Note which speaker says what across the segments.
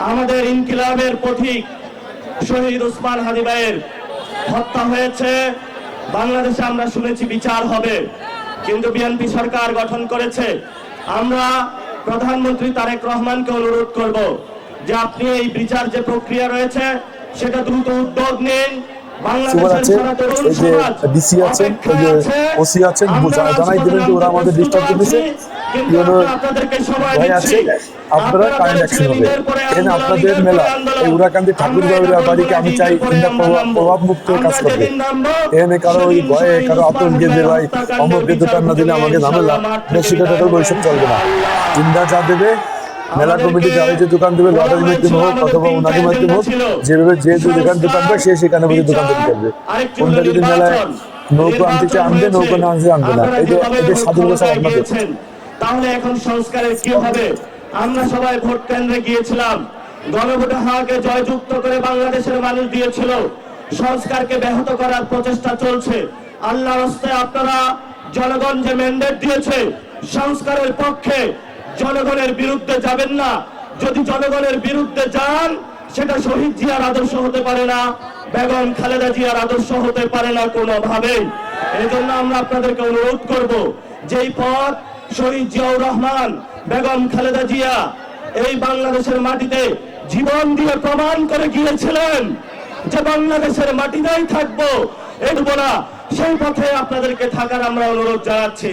Speaker 1: আমাদের ইনকিলাবের পথিক শহীদ ওসমান হাদি ভাইয়ের হত্যা হয়েছে। বাংলাদেশে আমরা শুনেছি বিচার হবে, কিন্তু বিএনপি সরকার গঠন করেছে। আমরা প্রধানমন্ত্রী তারেক রহমানকে অনুরোধ করব যে আপনি এই বিচার যে প্রক্রিয়া রয়েছে সেটা দ্রুত উদ্যোগ নিন। বাংলাদেশের সারা তরুণ সমাজ অপেক্ষায় আছে।
Speaker 2: জানাই দিবেন যে ওরা আমাদের ডিস্টার্ব করতেছে,
Speaker 1: আপনাদেরকে সবাই
Speaker 2: ভয় আছে, আপনারা কারেন্ট অ্যাকশন হবে। এখানে আপনাদের মেলা এই উড়াকান্দি ঠাকুর বাড়িকে আমি চাই প্রভাব মুক্ত কাজ করবে। এখানে কারো ওই ভয়ে কারো আতঙ্কে যে ভাই অমরকে দোকান না দিলে আমাকে ঝামেলা, বেশি কথা করবো, ওইসব চলবে না। ইন্দা যা দেবে মেলা কমিটি যারা যে দোকান দেবে লটারির মাধ্যমে হোক অথবা ওনাদের মাধ্যমে হোক, যেভাবে যে দোকান পায় সে সেখানে বসে দোকান দিতে পারবে। কোনটা যদি মেলায় নৌকো আনতে চায় আনবে, নৌকো না আনতে আনবে না। এদের স্বাধীন বছর আপনাদের।
Speaker 1: তাহলে এখন সংস্কারের কি হবে? আমরা সবাই ভোট কেন্দ্রে গিয়েছিলাম, গণভোটে হাকে জয়যুক্ত করে বাংলাদেশের মানুষ দিয়েছিল। সংস্কারকে ব্যাহত করার প্রচেষ্টা চলছে। আল্লাহর রাস্তায় আপনারা জনগণ যে ম্যান্ডেট দিয়েছে সংস্কারের পক্ষে, জনগণের বিরুদ্ধে যাবেন না। যদি জনগণের বিরুদ্ধে যান সেটা শহীদ জিয়ার আদর্শ হতে পারে না, বেগম খালেদা জিয়ার আদর্শ হতে পারে না কোনোভাবেই। এই জন্য আমরা আপনাদেরকে অনুরোধ করব, যেই পথ শহীদ জিয়াউর রহমান, বেগম খালেদা জিয়া এই বাংলাদেশের মাটিতে জীবন দিয়ে প্রমাণ করে গিয়েছিলেন যে বাংলাদেশের মাটিতেই থাকবো, এটুকু না, সেই পথে আপনাদেরকে থাকার আমরা অনুরোধ জানাচ্ছি।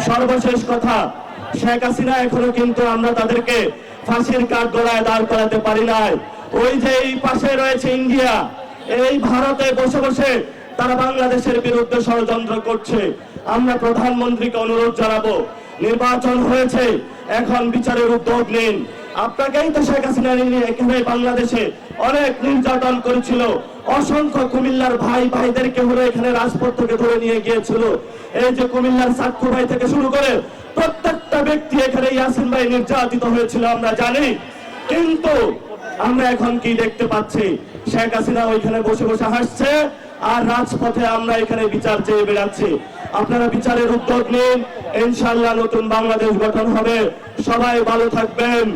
Speaker 1: সর্বশেষ কথা, শেখ হাসিনা এখনো কিন্তু আমরা তাদেরকে ফাঁসির কাঠ গড়ায় দাঁড় করাতে পারি নাই। ওই যে এই পাশে রয়েছে ইন্ডিয়া, এই ভারতে বসে বসে তারা বাংলাদেশের বিরুদ্ধে ষড়যন্ত্র করছে। আমরা প্রধানমন্ত্রীকে অনুরোধ জানাবো, নির্বাচন হয়েছে, এখন বিচারের উদ্যোগ নিন। আপনাকেই তো শেখ হাসিনা এখানে বাংলাদেশে অনেক নির্যাতন করেছিল, অসংখ্য কুমিল্লার ভাইদেরকে হলো এখানে রাজপথ থেকে ধরে নিয়ে গিয়েছিল। এই যে কুমিল্লার সাক্ষু ভাই থেকে শুরু করে প্রত্যেকটা ব্যক্তি এখানে ইয়াসিন ভাই নির্যাতিত হয়েছিল আমরা জানি। কিন্তু আমরা এখন কি দেখতে পাচ্ছি? শেখ হাসিনা ওইখানে বসে বসে হাসছে, আর রাজপথে আমরা এখানে বিচার চেয়ে বেড়াচ্ছি। আপনারা বিচারের উদ্যোগ নিন, ইনশাআল্লাহ নতুন বাংলাদেশ গঠন হবে। সবাই ভালো থাকবেন।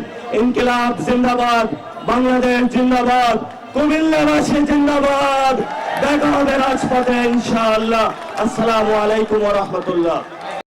Speaker 1: ইনকিলাব জিন্দাবাদ, বাংলাদেশ জিন্দাবাদ, কুমিল্লাবাসী জিন্দাবাদ, বেগমের রাজপথে ইনশাআল্লাহ। আসসালামু আলাইকুম ওয়া রাহমাতুল্লাহ।